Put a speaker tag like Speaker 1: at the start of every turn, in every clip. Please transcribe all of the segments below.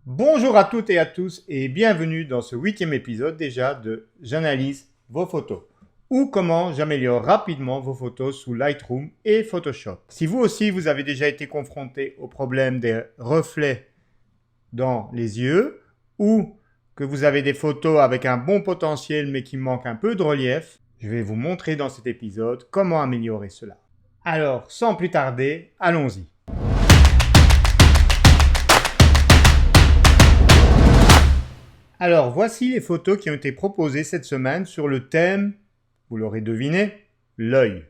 Speaker 1: Bonjour à toutes et à tous et bienvenue dans ce 8e épisode déjà de J'analyse vos photos ou comment j'améliore rapidement vos photos sous Lightroom et Photoshop. Si vous aussi vous avez déjà été confronté au problème des reflets dans les yeux ou que vous avez des photos avec un bon potentiel mais qui manquent un peu de relief, je vais vous montrer dans cet épisode comment améliorer cela. Alors, sans plus tarder, allons-y. Alors, voici les photos qui ont été proposées cette semaine sur le thème, vous l'aurez deviné, l'œil.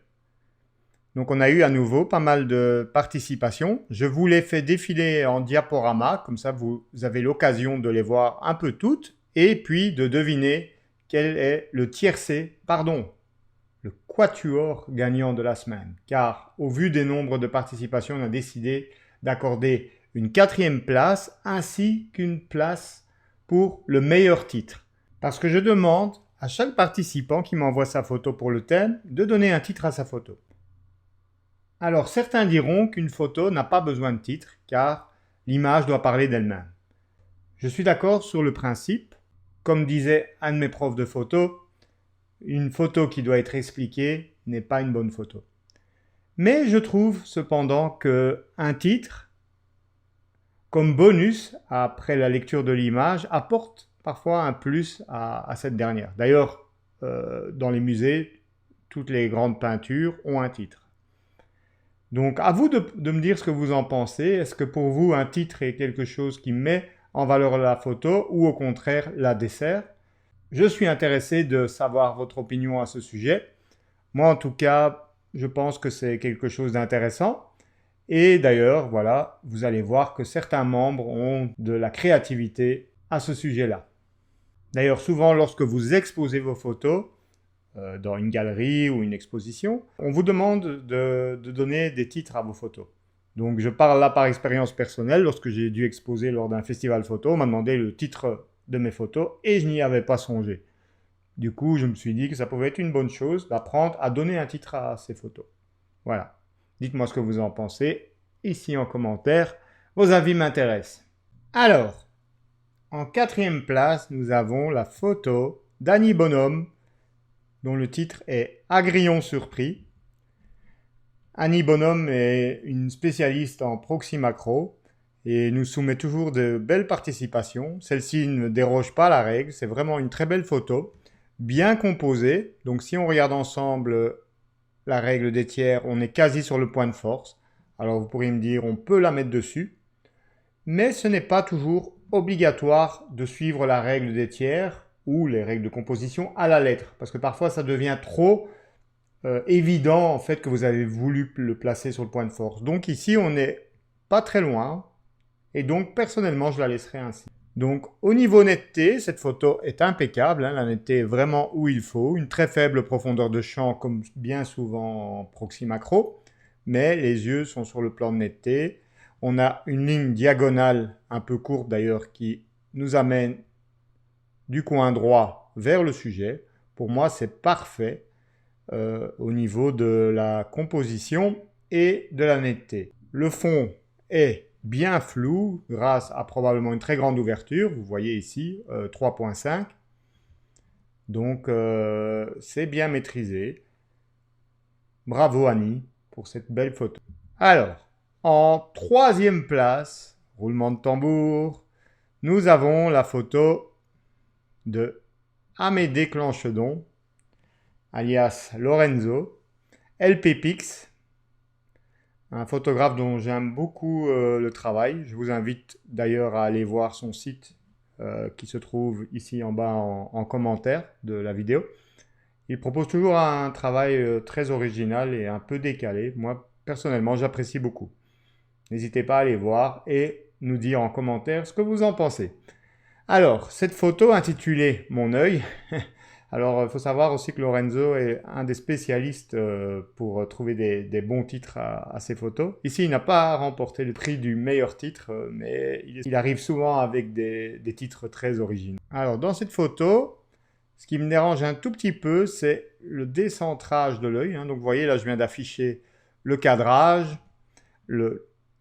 Speaker 1: Donc, on a eu à nouveau pas mal de participation. Je vous les fais défiler en diaporama, comme ça vous avez l'occasion de les voir un peu toutes, et puis de deviner quel est le le quatuor gagnant de la semaine. Car, au vu des nombres de participations, on a décidé d'accorder une 4e place ainsi qu'une place pour le meilleur titre. Parce que je demande à chaque participant qui m'envoie sa photo pour le thème de donner un titre à sa photo. Alors certains diront qu'une photo n'a pas besoin de titre car l'image doit parler d'elle-même. Je suis d'accord sur le principe. Comme disait un de mes profs de photo, une photo qui doit être expliquée n'est pas une bonne photo. Mais je trouve cependant qu'un titre, comme bonus après la lecture de l'image, apporte parfois un plus à cette dernière. D'ailleurs, dans les musées, toutes les grandes peintures ont un titre. Donc à vous de me dire ce que vous en pensez. Est-ce que pour vous un titre est quelque chose qui met en valeur la photo ou au contraire la dessert? Je suis intéressé de savoir votre opinion à ce sujet. Moi en tout cas, je pense que c'est quelque chose d'intéressant. Et d'ailleurs, voilà, vous allez voir que certains membres ont de la créativité à ce sujet-là. D'ailleurs, souvent, lorsque vous exposez vos photos dans une galerie ou une exposition, on vous demande de donner des titres à vos photos. Donc, je parle là par expérience personnelle. Lorsque j'ai dû exposer lors d'un festival photo, on m'a demandé le titre de mes photos et je n'y avais pas songé. Du coup, je me suis dit que ça pouvait être une bonne chose d'apprendre à donner un titre à ces photos. Voilà. Dites-moi ce que vous en pensez, ici en commentaire. Vos avis m'intéressent. Alors, en 4e place, nous avons la photo d'Annie Bonhomme, dont le titre est Agrillon surpris. Annie Bonhomme est une spécialiste en proxy macro et nous soumet toujours de belles participations. Celle-ci ne déroge pas à la règle, c'est vraiment une très belle photo, bien composée. Donc si on regarde ensemble la règle des tiers, on est quasi sur le point de force. Alors vous pourriez me dire, on peut la mettre dessus, mais ce n'est pas toujours obligatoire de suivre la règle des tiers ou les règles de composition à la lettre, parce que parfois ça devient trop évident en fait que vous avez voulu le placer sur le point de force. Donc ici on n'est pas très loin, et donc personnellement je la laisserai ainsi. Donc au niveau netteté, cette photo est impeccable, hein, la netteté est vraiment où il faut, une très faible profondeur de champ comme bien souvent en proxy macro, mais les yeux sont sur le plan de netteté. On a une ligne diagonale un peu courte d'ailleurs qui nous amène du coin droit vers le sujet. Pour moi c'est parfait au niveau de la composition et de la netteté. Le fond est bien flou grâce à probablement une très grande ouverture. Vous voyez ici 3.5. Donc c'est bien maîtrisé. Bravo Annie pour cette belle photo. Alors, en 3e place, roulement de tambour, nous avons la photo de Amédée Clanchedon, alias Lorenzo, LP Pix, un photographe dont j'aime beaucoup le travail. Je vous invite d'ailleurs à aller voir son site qui se trouve ici en bas en commentaire de la vidéo. Il propose toujours un travail très original et un peu décalé. Moi, personnellement, j'apprécie beaucoup. N'hésitez pas à aller voir et nous dire en commentaire ce que vous en pensez. Alors, cette photo intitulée Mon œil. Alors, il faut savoir aussi que Lorenzo est un des spécialistes pour trouver des bons titres à ses photos. Ici, il n'a pas remporté le prix du meilleur titre, mais il arrive souvent avec des titres très originaux. Alors, dans cette photo, ce qui me dérange un tout petit peu, c'est le décentrage de l'œil. Donc, vous voyez, là, je viens d'afficher le cadrage,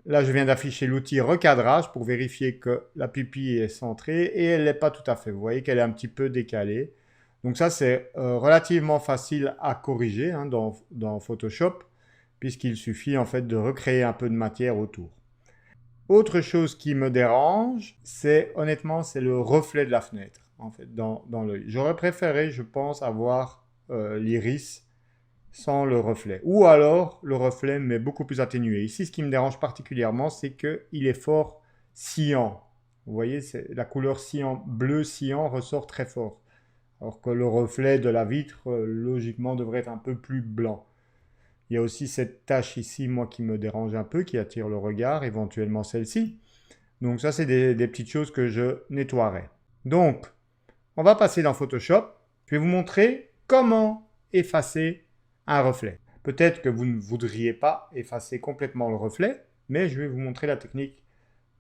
Speaker 1: Là, je viens d'afficher l'outil recadrage pour vérifier que la pupille est centrée et elle n'est pas tout à fait. Vous voyez qu'elle est un petit peu décalée. Donc ça, c'est relativement facile à corriger hein, dans Photoshop puisqu'il suffit en fait de recréer un peu de matière autour. Autre chose qui me dérange, honnêtement, c'est le reflet de la fenêtre en fait, dans l'œil. J'aurais préféré, je pense, avoir l'iris sans le reflet. Ou alors le reflet mais beaucoup plus atténué. Ici, ce qui me dérange particulièrement, c'est qu'il est fort cyan. Vous voyez, la couleur cyan, bleu cyan ressort très fort. Alors que le reflet de la vitre, logiquement, devrait être un peu plus blanc. Il y a aussi cette tache ici, moi, qui me dérange un peu, qui attire le regard, éventuellement celle-ci. Donc ça, c'est des petites choses que je nettoierai. Donc, on va passer dans Photoshop. Je vais vous montrer comment effacer un reflet. Peut-être que vous ne voudriez pas effacer complètement le reflet, mais je vais vous montrer la technique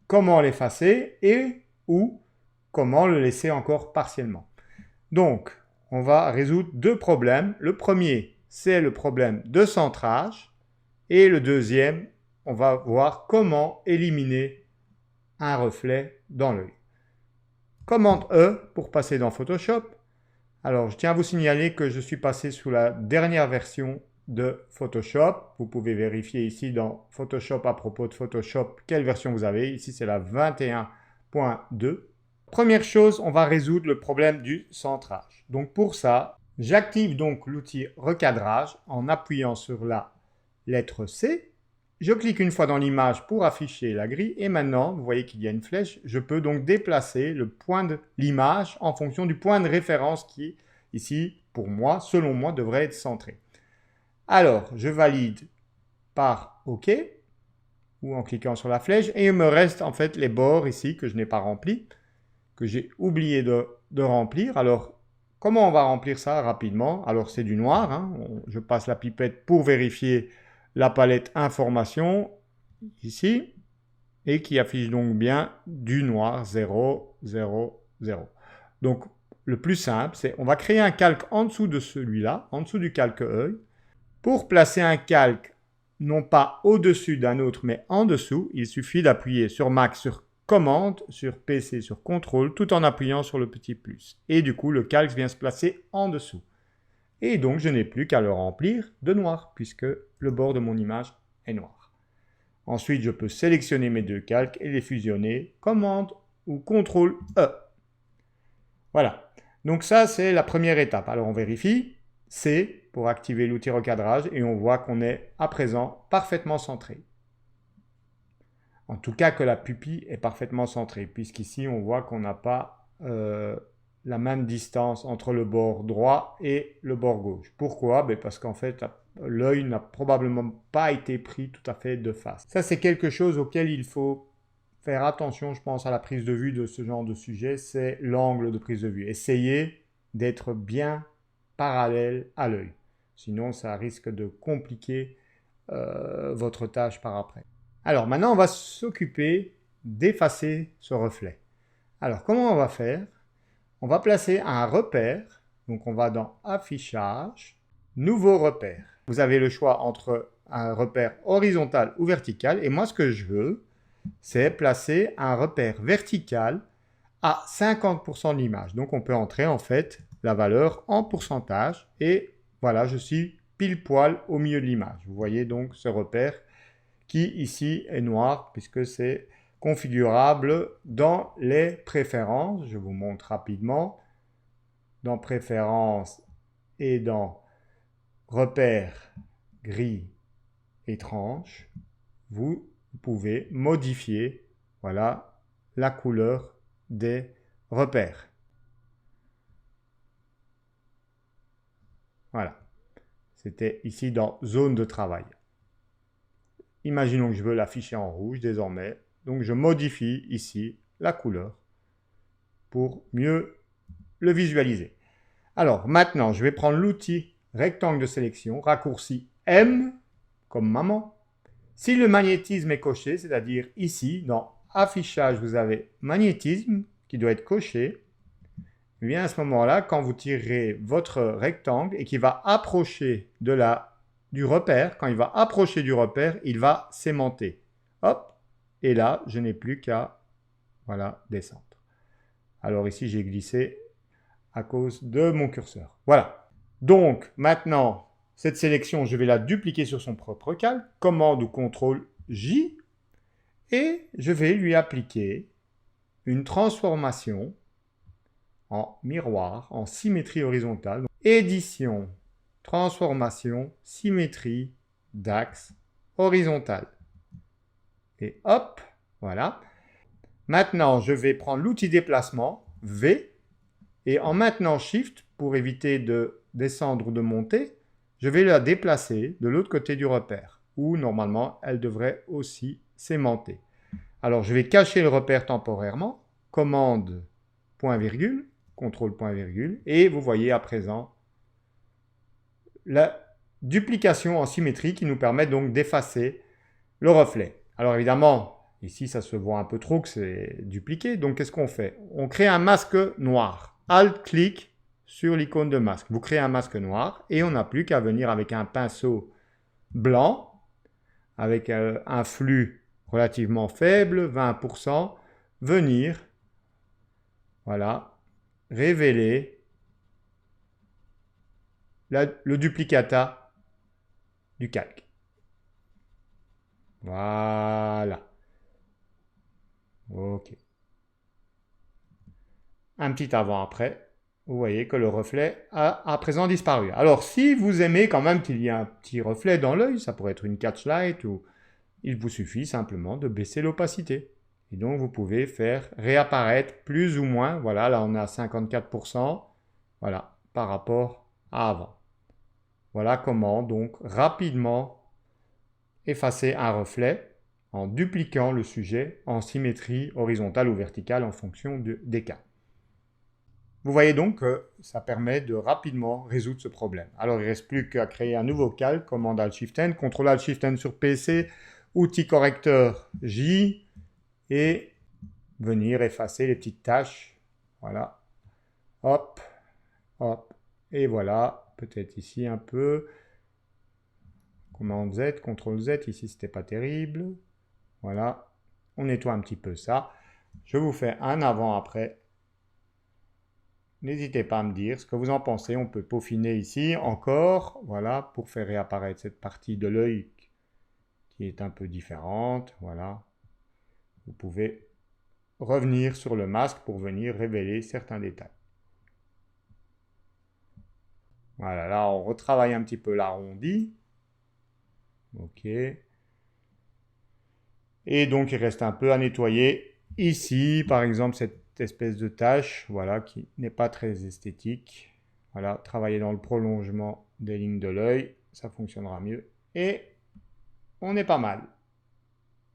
Speaker 1: comment l'effacer et ou comment le laisser encore partiellement. Donc, on va résoudre deux problèmes. Le premier, c'est le problème de centrage et le deuxième, on va voir comment éliminer un reflet dans l'œil. Commande E pour passer dans Photoshop. Alors, je tiens à vous signaler que je suis passé sous la dernière version de Photoshop. Vous pouvez vérifier ici dans Photoshop à propos de Photoshop quelle version vous avez. Ici, c'est la 21.2. Première chose, on va résoudre le problème du centrage. Donc pour ça, j'active donc l'outil recadrage en appuyant sur la lettre C. Je clique une fois dans l'image pour afficher la grille et maintenant, vous voyez qu'il y a une flèche. Je peux donc déplacer le point de l'image en fonction du point de référence qui, ici, pour moi, selon moi, devrait être centré. Alors, je valide par OK ou en cliquant sur la flèche et il me reste en fait les bords ici que je n'ai pas remplis, que j'ai oublié de remplir. Alors, comment on va remplir ça rapidement? Alors, c'est du noir. Hein. Je passe la pipette pour vérifier la palette information ici et qui affiche donc bien du noir 0, 0, 0. Donc, le plus simple, c'est on va créer un calque en dessous de celui-là, en dessous du calque œil. Pour placer un calque, non pas au-dessus d'un autre, mais en dessous, il suffit d'appuyer sur Mac, sur Commande, sur PC, sur Contrôle, tout en appuyant sur le petit plus. Et du coup, le calque vient se placer en dessous. Et donc, je n'ai plus qu'à le remplir de noir, puisque le bord de mon image est noir. Ensuite, je peux sélectionner mes deux calques et les fusionner, Commande ou Contrôle E. Voilà. Donc ça, c'est la première étape. Alors, on vérifie. C pour activer l'outil recadrage et on voit qu'on est à présent parfaitement centré. En tout cas que la pupille est parfaitement centrée puisqu'ici on voit qu'on n'a pas la même distance entre le bord droit et le bord gauche. Pourquoi? Parce qu'en fait l'œil n'a probablement pas été pris tout à fait de face. Ça c'est quelque chose auquel il faut faire attention je pense à la prise de vue de ce genre de sujet, c'est l'angle de prise de vue. Essayez d'être bien parallèle à l'œil. Sinon, ça risque de compliquer votre tâche par après. Alors, maintenant, on va s'occuper d'effacer ce reflet. Alors, comment on va faire? On va placer un repère. Donc, on va dans Affichage, Nouveau repère. Vous avez le choix entre un repère horizontal ou vertical. Et moi, ce que je veux, c'est placer un repère vertical à 50% de l'image. Donc, on peut entrer en fait la valeur en pourcentage et voilà, je suis pile poil au milieu de l'image. Vous voyez donc ce repère qui ici est noir puisque c'est configurable dans les préférences. Je vous montre rapidement. Dans préférences et dans repères gris et tranche, vous pouvez modifier voilà, la couleur des repères. Voilà. C'était ici dans zone de travail. Imaginons que je veux l'afficher en rouge désormais. Donc je modifie ici la couleur pour mieux le visualiser. Alors maintenant, je vais prendre l'outil rectangle de sélection, raccourci M comme maman. Si le magnétisme est coché, c'est-à-dire ici dans affichage, vous avez magnétisme qui doit être coché. Et bien à ce moment-là, quand vous tirez votre rectangle et qu'il va approcher du repère, quand il va approcher du repère, il va s'aimanter. Hop, Et là, je n'ai plus qu'à voilà, descendre. Alors ici, j'ai glissé à cause de mon curseur. Voilà. Donc, maintenant, cette sélection, je vais la dupliquer sur son propre calque. Commande ou CTRL J. Et je vais lui appliquer une transformation en miroir, en symétrie horizontale. Édition, transformation, symétrie d'axe horizontal. Et hop, voilà. Maintenant, je vais prendre l'outil déplacement, V, et en maintenant Shift, pour éviter de descendre ou de monter, je vais la déplacer de l'autre côté du repère, où normalement, elle devrait aussi s'aimanter. Alors, je vais cacher le repère temporairement, commande, point virgule, contrôle point virgule, et vous voyez à présent la duplication en symétrie qui nous permet donc d'effacer le reflet. Alors évidemment, ici ça se voit un peu trop que c'est dupliqué, donc qu'est-ce qu'on fait? On crée un masque noir. Alt-clic sur l'icône de masque. Vous créez un masque noir et on n'a plus qu'à venir avec un pinceau blanc, avec un flux relativement faible, 20%, venir, voilà, révéler le duplicata du calque. Voilà. Ok. Un petit avant-après. Vous voyez que le reflet a à présent disparu. Alors, si vous aimez quand même qu'il y ait un petit reflet dans l'œil, ça pourrait être une catchlight, ou il vous suffit simplement de baisser l'opacité. Et donc, vous pouvez faire réapparaître plus ou moins, voilà, là on est à 54%, voilà, par rapport à avant. Voilà comment donc rapidement effacer un reflet en dupliquant le sujet en symétrie horizontale ou verticale en fonction des cas. Vous voyez donc que ça permet de rapidement résoudre ce problème. Alors il ne reste plus qu'à créer un nouveau calque, commande Alt-Shift-N, CTRL Alt-Shift-N sur PC, outil correcteur J, et venir effacer les petites taches. Voilà. Hop, hop, et voilà, peut-être ici un peu. Commande Z, CTRL Z, ici c'était pas terrible. Voilà, on nettoie un petit peu ça. Je vous fais un avant-après. N'hésitez pas à me dire ce que vous en pensez. On peut peaufiner ici encore, voilà, pour faire réapparaître cette partie de l'œil qui est un peu différente. Voilà. Vous pouvez revenir sur le masque pour venir révéler certains détails. Voilà, là on retravaille un petit peu l'arrondi. Ok. Et donc il reste un peu à nettoyer. Ici, par exemple, cette espèce de tache, voilà, qui n'est pas très esthétique. Voilà, travailler dans le prolongement des lignes de l'œil, ça fonctionnera mieux. Et on est pas mal.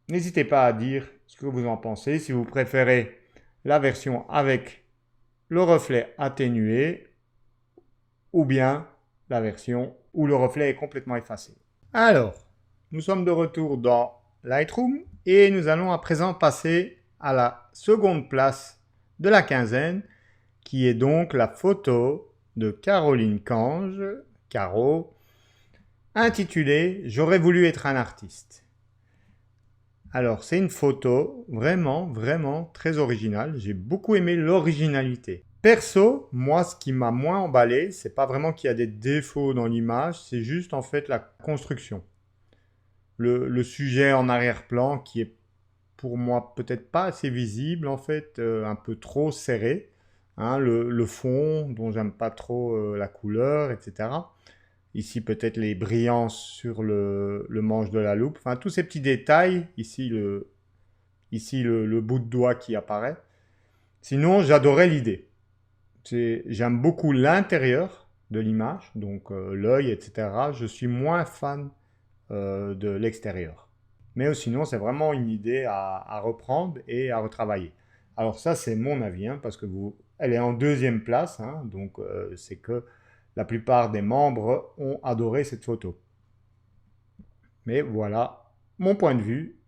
Speaker 1: N'hésitez pas à dire ce que vous en pensez, si vous préférez la version avec le reflet atténué ou bien la version où le reflet est complètement effacé. Alors, nous sommes de retour dans Lightroom et nous allons à présent passer à la seconde place de la quinzaine qui est donc la photo de Caroline Cange, Caro, intitulée « J'aurais voulu être un artiste ». Alors, c'est une photo vraiment très originale. J'ai beaucoup aimé l'originalité. Perso, moi, ce qui m'a moins emballé, c'est pas vraiment qu'il y a des défauts dans l'image, c'est juste en fait la construction. Le sujet en arrière-plan qui est pour moi peut-être pas assez visible, en fait, un peu trop serré. Hein, le fond, dont j'aime pas trop la couleur, etc. Ici, peut-être les brillances sur le manche de la loupe. Enfin, tous ces petits détails. Ici, le bout de doigt qui apparaît. Sinon, j'adorais l'idée. J'aime beaucoup l'intérieur de l'image, donc l'œil, etc. Je suis moins fan de l'extérieur. Mais sinon, c'est vraiment une idée à reprendre et à retravailler. Alors ça, c'est mon avis, hein, parce que elle est en deuxième place, hein, donc c'est que la plupart des membres ont adoré cette photo. Mais voilà mon point de vue.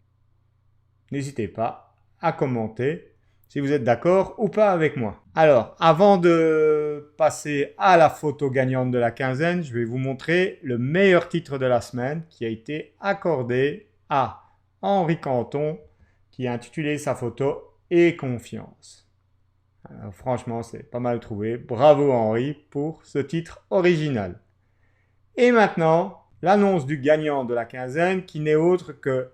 Speaker 1: N'hésitez pas à commenter si vous êtes d'accord ou pas avec moi. Alors, avant de passer à la photo gagnante de la quinzaine, je vais vous montrer le meilleur titre de la semaine qui a été accordé à Henri Canton, qui a intitulé sa photo Et confiance. Alors, franchement, c'est pas mal trouvé. Bravo Henri pour ce titre original. Et maintenant, l'annonce du gagnant de la quinzaine qui n'est autre que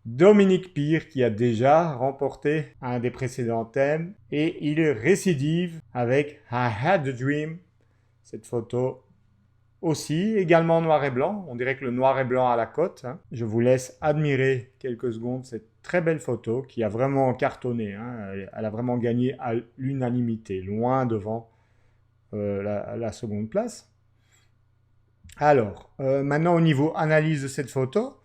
Speaker 1: Dominique Pire qui a déjà remporté un des précédents thèmes et il récidive avec I Had a Dream. Cette photo aussi, également noir et blanc. On dirait que le noir et blanc a la cote. Hein. Je vous laisse admirer quelques secondes cette très belle photo qui a vraiment cartonné. Hein. Elle a vraiment gagné à l'unanimité, loin devant la seconde place. Alors, maintenant au niveau analyse de cette photo,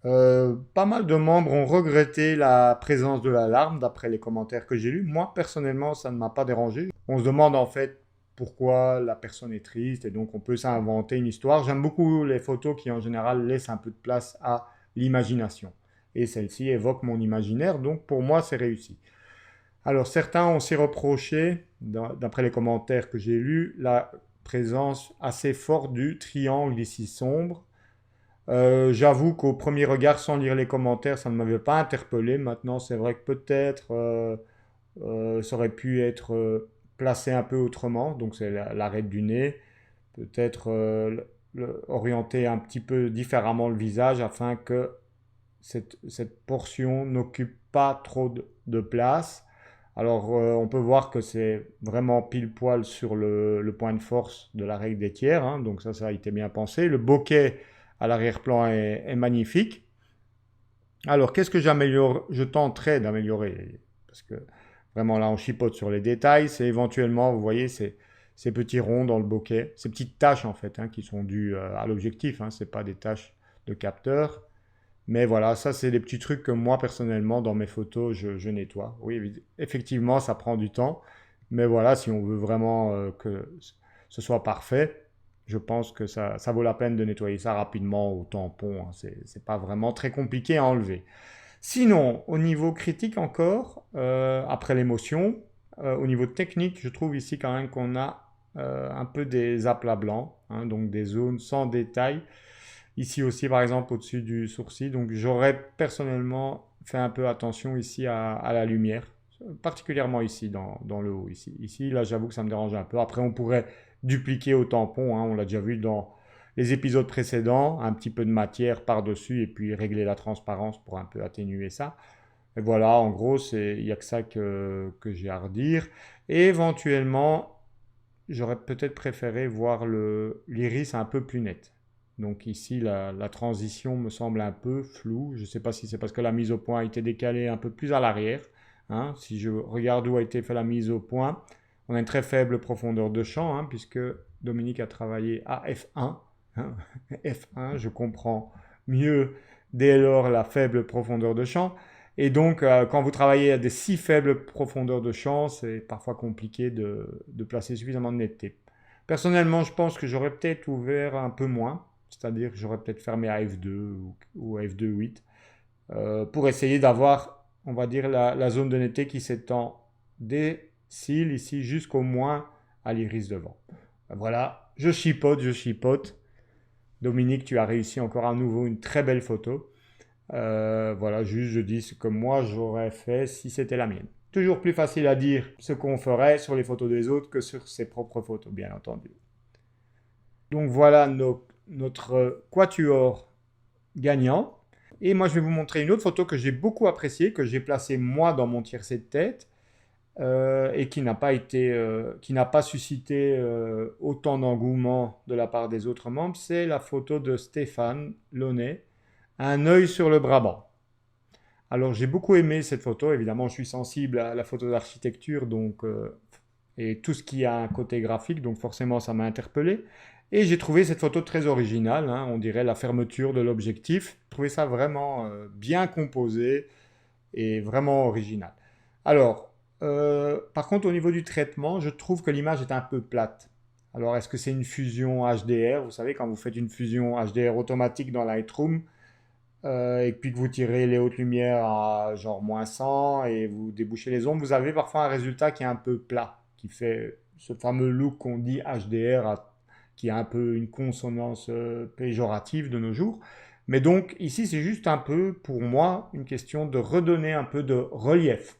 Speaker 1: pas mal de membres ont regretté la présence de l'alarme d'après les commentaires que j'ai lus. Moi, personnellement, ça ne m'a pas dérangé. On se demande en fait pourquoi la personne est triste et donc on peut s'inventer une histoire. J'aime beaucoup les photos qui en général laissent un peu de place à l'imagination. Et celle-ci évoque mon imaginaire, donc pour moi c'est réussi. Alors certains ont aussi reproché, d'après les commentaires que j'ai lus, la présence assez forte du triangle ici sombre. J'avoue qu'au premier regard, sans lire les commentaires, ça ne m'avait pas interpellé. Maintenant, c'est vrai que peut-être ça aurait pu être placé un peu autrement. Donc, c'est l'arête du nez. Peut-être orienter un petit peu différemment le visage afin que cette portion n'occupe pas trop de place. Alors, on peut voir que c'est vraiment pile poil sur le point de force de la règle des tiers. Hein. Donc, ça a été bien pensé. Le bokeh à l'arrière-plan est magnifique. Alors, qu'est-ce que je tenterai d'améliorer parce que vraiment là, on chipote sur les détails. C'est éventuellement, vous voyez, ces petits ronds dans le bokeh, ces petites taches en fait, hein, qui sont dues à l'objectif. Hein, c'est pas des taches de capteur. Mais voilà, ça c'est des petits trucs que moi personnellement dans mes photos je nettoie. Oui, effectivement, ça prend du temps. Mais voilà, si on veut vraiment que ce soit parfait, je pense que ça vaut la peine de nettoyer ça rapidement au tampon. Hein. C'est pas vraiment très compliqué à enlever. Sinon, au niveau critique encore, après l'émotion, au niveau technique, je trouve ici quand même qu'on a un peu des aplats blancs, hein, donc des zones sans détail. Ici aussi, par exemple, au-dessus du sourcil. Donc, j'aurais personnellement fait un peu attention ici à la lumière, particulièrement ici, dans le haut. Ici, là, j'avoue que ça me dérange un peu. Après, on pourrait dupliquer au tampon. Hein, on l'a déjà vu dans les épisodes précédents. Un petit peu de matière par-dessus et puis régler la transparence pour un peu atténuer ça. Et voilà, en gros, il n'y a que ça que j'ai à redire. Et éventuellement, j'aurais peut-être préféré voir l'iris un peu plus net. Donc ici, la transition me semble un peu floue. Je ne sais pas si c'est parce que la mise au point a été décalée un peu plus à l'arrière. Hein. Si je regarde où a été fait la mise au point, on a une très faible profondeur de champ, hein, puisque Dominique a travaillé à F1. Hein. F1, je comprends mieux dès lors la faible profondeur de champ. Et donc, quand vous travaillez à des si faibles profondeurs de champ, c'est parfois compliqué de placer suffisamment de netteté. Personnellement, je pense que j'aurais peut-être ouvert un peu moins, c'est-à-dire que j'aurais peut-être fermé à F2 ou à F2.8 pour essayer d'avoir, on va dire, la zone de netteté qui s'étend des cils ici jusqu'au moins à l'iris devant. Voilà, je chipote. Dominique, tu as réussi encore à nouveau une très belle photo. Voilà, juste je dis ce que moi j'aurais fait si c'était la mienne. Toujours plus facile à dire ce qu'on ferait sur les photos des autres que sur ses propres photos, bien entendu. Donc voilà notre quatuor gagnant. Et moi je vais vous montrer une autre photo que j'ai beaucoup appréciée, que j'ai placée moi dans mon tiercé de tête et qui n'a pas suscité autant d'engouement de la part des autres membres. C'est la photo de Stéphane Launay, un œil sur le Brabant. Alors j'ai beaucoup aimé cette photo, évidemment je suis sensible à la photo d'architecture donc, et tout ce qui a un côté graphique, donc forcément ça m'a interpellé. Et j'ai trouvé cette photo très originale, hein, on dirait la fermeture de l'objectif. J'ai trouvé ça vraiment bien composé et vraiment original. Alors, par contre au niveau du traitement, je trouve que l'image est un peu plate. Alors est-ce que c'est une fusion HDR? Vous savez quand vous faites une fusion HDR automatique dans Lightroom, et puis que vous tirez les hautes lumières à genre -100 et vous débouchez les ombres, vous avez parfois un résultat qui est un peu plat, qui fait ce fameux look qu'on dit HDR, qui a un peu une consonance péjorative de nos jours. Mais donc ici, c'est juste un peu, pour moi, une question de redonner un peu de relief.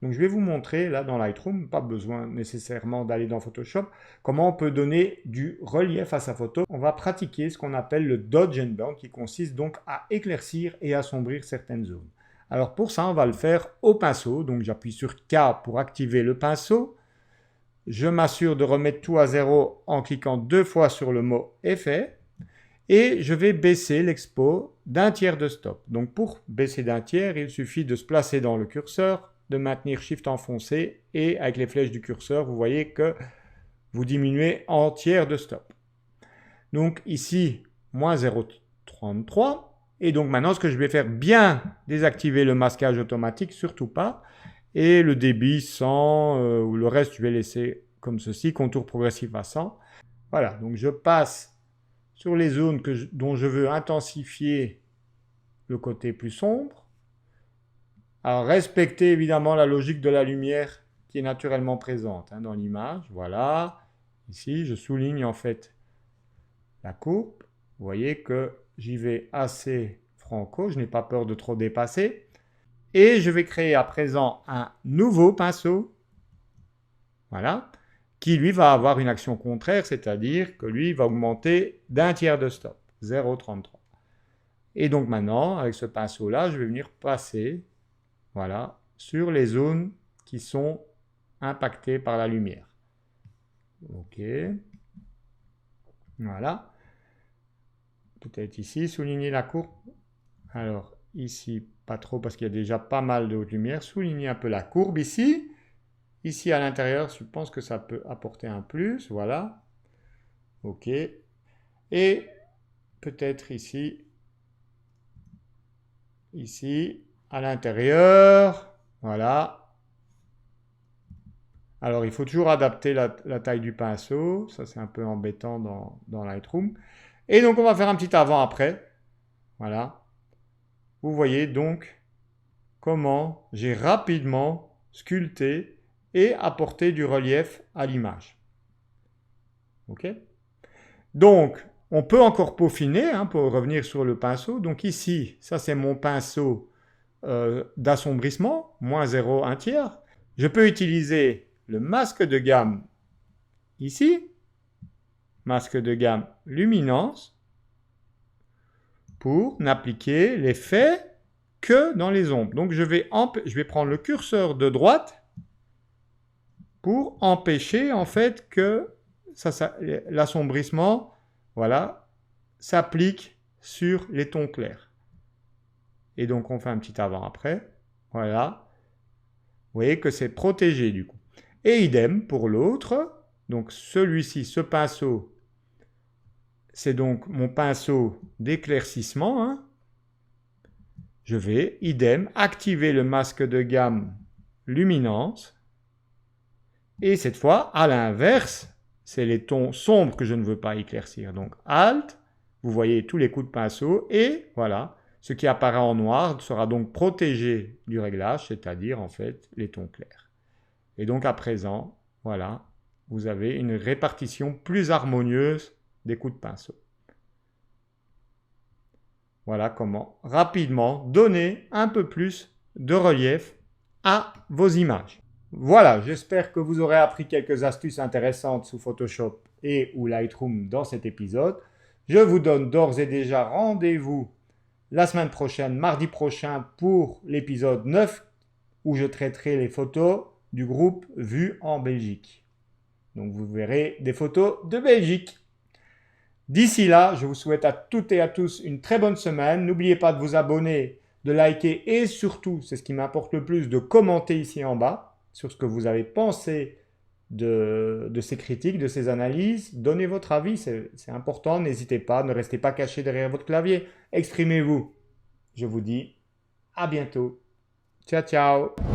Speaker 1: Donc je vais vous montrer là dans Lightroom, pas besoin nécessairement d'aller dans Photoshop, comment on peut donner du relief à sa photo. On va pratiquer ce qu'on appelle le Dodge and Burn, qui consiste donc à éclaircir et assombrir certaines zones. Alors pour ça, on va le faire au pinceau. Donc j'appuie sur K pour activer le pinceau. Je m'assure de remettre tout à zéro en cliquant 2 fois sur le mot effet. Et je vais baisser l'expo d'un tiers de stop. Donc pour baisser d'un tiers, il suffit de se placer dans le curseur, de maintenir Shift enfoncé et avec les flèches du curseur, vous voyez que vous diminuez en tiers de stop. Donc ici, moins 0,33. Et donc maintenant, ce que je vais faire, bien désactiver le masquage automatique, surtout pas. Et le débit 100, ou le reste, je vais laisser comme ceci, contour progressif à 100. Voilà, donc je passe sur les zones dont je veux intensifier le côté plus sombre. Alors respectez évidemment la logique de la lumière qui est naturellement présente dans l'image. Voilà, ici je souligne en fait la courbe. Vous voyez que j'y vais assez franco, je n'ai pas peur de trop dépasser. Et je vais créer à présent un nouveau pinceau, voilà, qui lui va avoir une action contraire, c'est-à-dire que lui va augmenter d'un tiers de stop, 0,33. Et donc maintenant, avec ce pinceau-là, je vais venir passer, voilà, sur les zones qui sont impactées par la lumière. Ok, voilà. Peut-être ici, souligner la courbe. Alors ici, pas trop parce qu'il y a déjà pas mal de haute lumière. Souligner un peu la courbe ici. Ici à l'intérieur, je pense que ça peut apporter un plus. Voilà. Ok. Et peut-être ici. Ici, à l'intérieur. Voilà. Alors, il faut toujours adapter la taille du pinceau. Ça, c'est un peu embêtant dans Lightroom. Et donc, on va faire un petit avant-après. Voilà. Vous voyez donc comment j'ai rapidement sculpté et apporté du relief à l'image. Ok? Donc, on peut encore peaufiner pour revenir sur le pinceau. Donc ici, ça c'est mon pinceau d'assombrissement, moins 0, 1 tiers. Je peux utiliser le masque de gamme ici, masque de gamme luminance, pour n'appliquer l'effet que dans les ombres. Donc je vais prendre le curseur de droite pour empêcher en fait que l'assombrissement, voilà, s'applique sur les tons clairs. Et donc on fait un petit avant-après, voilà. Vous voyez que c'est protégé du coup. Et idem pour l'autre. Donc celui-ci, ce pinceau, c'est donc mon pinceau d'éclaircissement. Je vais, idem, activer le masque de gamme luminance. Et cette fois, à l'inverse, c'est les tons sombres que je ne veux pas éclaircir. Donc Alt, vous voyez tous les coups de pinceau et voilà, ce qui apparaît en noir sera donc protégé du réglage, c'est-à-dire en fait les tons clairs. Et donc à présent, voilà, vous avez une répartition plus harmonieuse des coups de pinceau. Voilà comment rapidement donner un peu plus de relief à vos images. Voilà, j'espère que vous aurez appris quelques astuces intéressantes sous Photoshop et ou Lightroom dans cet épisode. Je vous donne d'ores et déjà rendez-vous la semaine prochaine, mardi prochain, pour l'épisode 9 où je traiterai les photos du groupe Vue en Belgique. Donc vous verrez des photos de Belgique. D'ici là, je vous souhaite à toutes et à tous une très bonne semaine. N'oubliez pas de vous abonner, de liker et surtout, c'est ce qui m'importe le plus, de commenter ici en bas sur ce que vous avez pensé de ces critiques, de ces analyses. Donnez votre avis, c'est important. N'hésitez pas, ne restez pas caché derrière votre clavier. Exprimez-vous. Je vous dis à bientôt. Ciao, ciao.